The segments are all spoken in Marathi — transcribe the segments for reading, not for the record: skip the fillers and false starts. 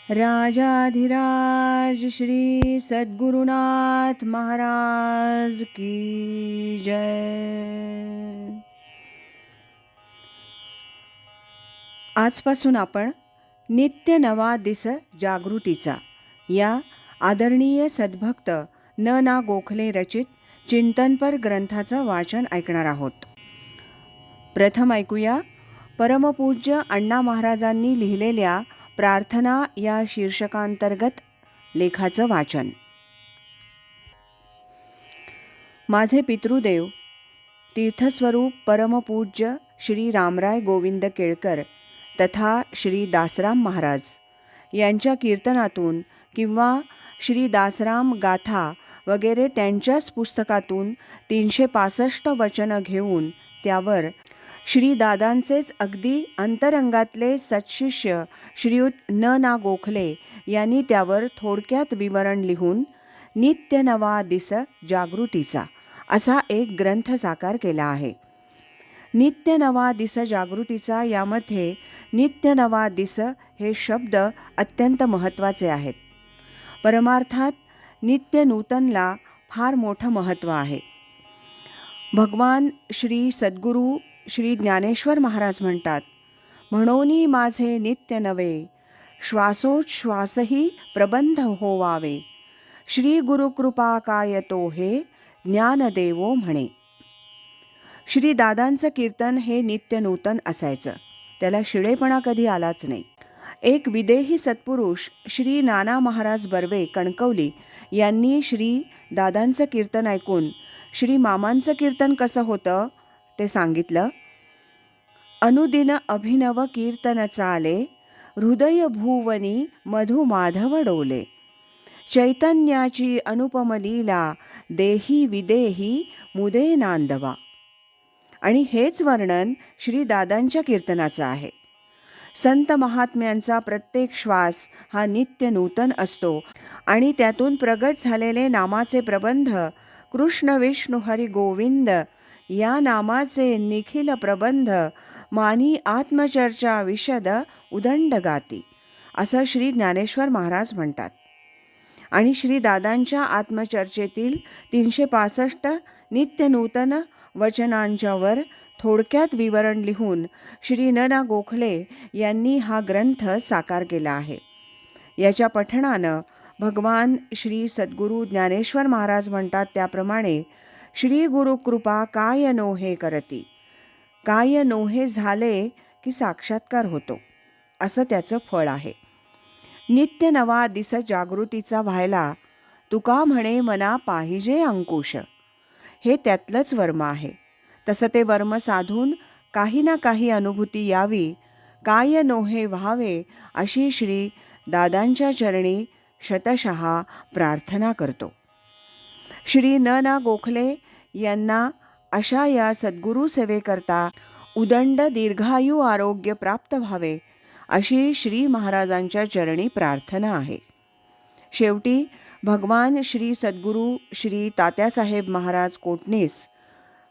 राजाधिराज श्री सद्गुरुनाथ महाराज की जय. आजपासून आपण नित्य नवा दिस जागृतीचा या आदरणीय सद्भक्त न ना गोखले रचित चिंतनपर ग्रंथाचं वाचन ऐकणार आहोत. प्रथम ऐकूया परमपूज्य अण्णा महाराजांनी लिहिलेल्या प्रार्थना या शीर्षकांतर्गत लेखाचं वाचन. माझे पितृदेव तीर्थस्वरूप परमपूज्य श्री रामराय गोविंद केळकर तथा श्री दासराम महाराज यांच्या कीर्तनातून किंवा श्री दासराम गाथा वगैरे त्यांच्याच पुस्तकातून 365 वचनं घेऊन त्यावर श्री दादांचेच अगदी अंतरंगातले सत्शिष्य श्रीयुत न ना गोखले यांनी त्यावर थोडक्यात विवरण लिहून नित्य नवा दिस जागृतीचा असा एक ग्रंथ साकार केला आहे. नित्य नवा दिस जागृतीचा यामध्ये नित्य नवा दिस हे शब्द अत्यंत महत्त्वाचे आहेत. परमार्थात नित्य नूतनला फार मोठं महत्त्व आहे. भगवान श्री सद्गुरू श्री ज्ञानेश्वर महाराज म्हणतात, म्हणोनी माझे नित्य नवे श्वासोच्छ्वासही प्रबंध होवावे, श्री गुरुकृपा काय तो हे ज्ञानदेवो म्हणे. श्री दादांचं कीर्तन हे नित्य नूतन असायचं, त्याला शिळेपणा कधी आलाच नाही. एक विदेही सत्पुरुष श्री नाना महाराज बर्वे कणकवली यांनी श्री दादांचं कीर्तन ऐकून श्री मामांचं कीर्तन कसं होतं ते सांगितलं. अनुदिन अभिनव कीर्तन चाले, हृदय भुवनी मधु माधव डोले, चैतन्याची अनुपम लीला देही विदेही मुदे नांदवा. आणि हेच वर्णन श्री दादांच्या कीर्तनाचं आहे. संत महात्म्यांचा प्रत्येक श्वास हा नित्य नूतन असतो आणि त्यातून प्रगट झालेले नामाचे प्रबंध कृष्ण विष्णू हरी गोविंद या नामाचे निखिल प्रबंध मानी आत्मचर्चा विशद उदंड गाती असं श्री ज्ञानेश्वर महाराज म्हणतात. आणि श्री दादांच्या आत्मचर्चेतील 365 नित्य नूतन वचनांच्यावर थोडक्यात विवरण लिहून श्री न ना गोखले यांनी हा ग्रंथ साकार केला आहे. याच्या पठणानं भगवान श्री सद्गुरू ज्ञानेश्वर महाराज म्हणतात त्याप्रमाणे श्री गुरुकृपा काय नोहे करती, काय नोहे झाले की साक्षात्कार होतो असं त्याचं फळ आहे. नित्य नवा दिस जागृतीचा व्हायला तुका म्हणे मना पाहिजे अंकुश, हे त्यातलंच वर्म आहे. तसं ते वर्म साधून काही ना काही अनुभूती यावी, काय नोहे व्हावे अशी श्री दादांच्या चरणी शतशः प्रार्थना करतो. श्री न ना गोखले यांना अशा या सद्गुरू सेवेकरता उदंड दीर्घायू आरोग्य प्राप्त व्हावे अशी श्री महाराजांच्या चरणी प्रार्थना आहे. शेवटी भगवान श्री सद्गुरू श्री तात्यासाहेब महाराज कोटणीस,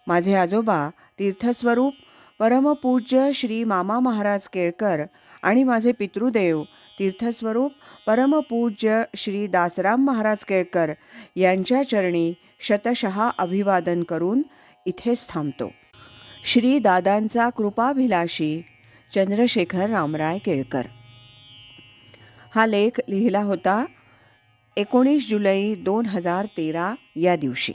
माझे आजोबा तीर्थस्वरूप परमपूज्य श्री मामा महाराज केळकर आणि माझे पितृदेव तीर्थस्वरूप परमपूज्य श्री दासराम महाराज केळकर यांच्या चरणी शतशः अभिवादन करून इथेच थांबतो. श्री दादांचा कृपाभिलाषी चंद्रशेखर रामराय केळकर. हा लेख लिहिला होता 19 जुलै 2013 या दिवशी.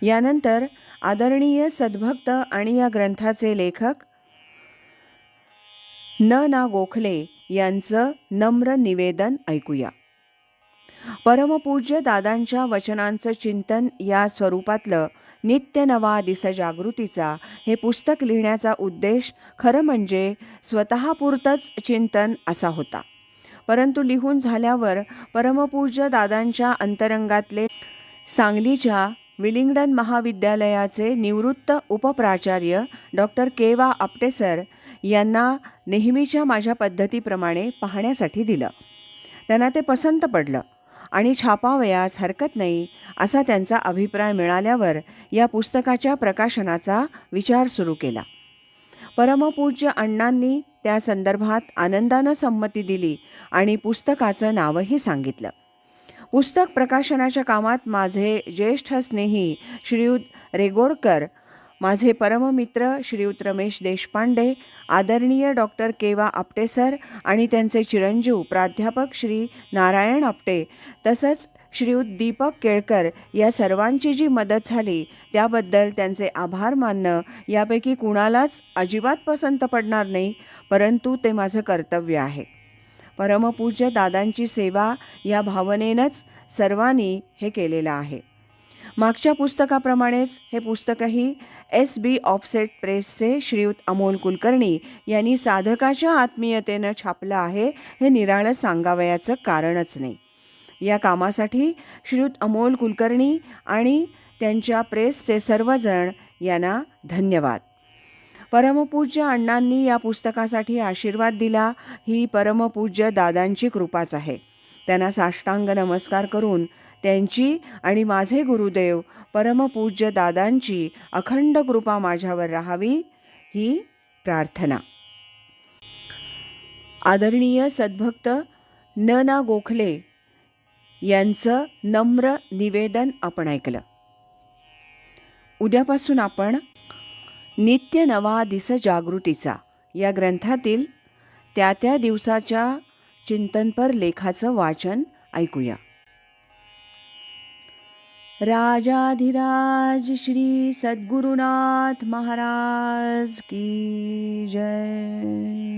यानंतर आदरणीय सद्भक्त आणि या ग्रंथाचे लेखक न ना गोखले यांचं नम्र निवेदन ऐकूया. परमपूज्य दादांच्या वचनांचं चिंतन या स्वरूपातलं नित्य नवा दिस जागृतीचा हे पुस्तक लिहिण्याचा उद्देश खरं म्हणजे स्वतःपुरतंच चिंतन असा होता. परंतु लिहून झाल्यावर परमपूज्य दादांच्या अंतरंगातले सांगलीच्या विलिंग्डन महाविद्यालयाचे निवृत्त उपप्राचार्य डॉक्टर के.वा. आपटे सर यांना नेहमीच्या माझ्या पद्धतीप्रमाणे पाहण्यासाठी दिलं. त्यांना ते पसंत पडलं आणि छापावयास हरकत नाही असा त्यांचा अभिप्राय मिळाल्यावर या पुस्तकाच्या प्रकाशनाचा विचार सुरू केला. परमपूज्य अण्णांनी त्या संदर्भात आनंदानं संमती दिली आणि पुस्तकाचं नावही सांगितलं. पुस्तक प्रकाशनाच्या कामात माझे ज्येष्ठ स्नेही श्रीयुत रेगोडकर, माझे परममित्र श्रीयुत रमेश देशपांडे, आदरणीय डॉक्टर केवा आपटे सर आणि त्यांचे चिरंजीव प्राध्यापक श्री नारायण आपटे तसंच श्रीयुत दीपक केळकर या सर्वांची जी मदत झाली त्याबद्दल त्यांचे आभार मानणं यापैकी कुणालाच अजिबात पसंत पडणार नाही, परंतु ते माझं कर्तव्य आहे. परमपूज्य दादांची सेवा या भावनेनंच सर्वांनी हे केलेलं आहे. मागच्या पुस्तकाप्रमाणेच हे पुस्तकही SB ऑफसेट प्रेसचे श्रीयुत अमोल कुलकर्णी यांनी साधकाच्या आत्मीयतेनं छापलं आहे हे निराळं सांगावयाचं कारणच नाही. या कामासाठी श्रीयुत अमोल कुलकर्णी आणि त्यांच्या प्रेसचे सर्वजण यांना धन्यवाद. परमपूज्य अण्णांनी या पुस्तकासाठी आशीर्वाद दिला ही परमपूज्य दादांची कृपाच आहे. त्यांना साष्टांग नमस्कार करून त्यांची आणि माझे गुरुदेव परमपूज्य दादांची अखंड कृपा माझ्यावर राहावी ही प्रार्थना. आदरणीय सद्भक्त न. गोखले यांचं नम्र निवेदन आपण ऐकलं. उद्यापासून आपण नित्य नवा दिस जागृतीचा या ग्रंथातील त्या दिवसाच्या चिंतनपर लेखाचं वाचन ऐकूया. राजाधिराज श्री सद्गुरुनाथ महाराज की जय.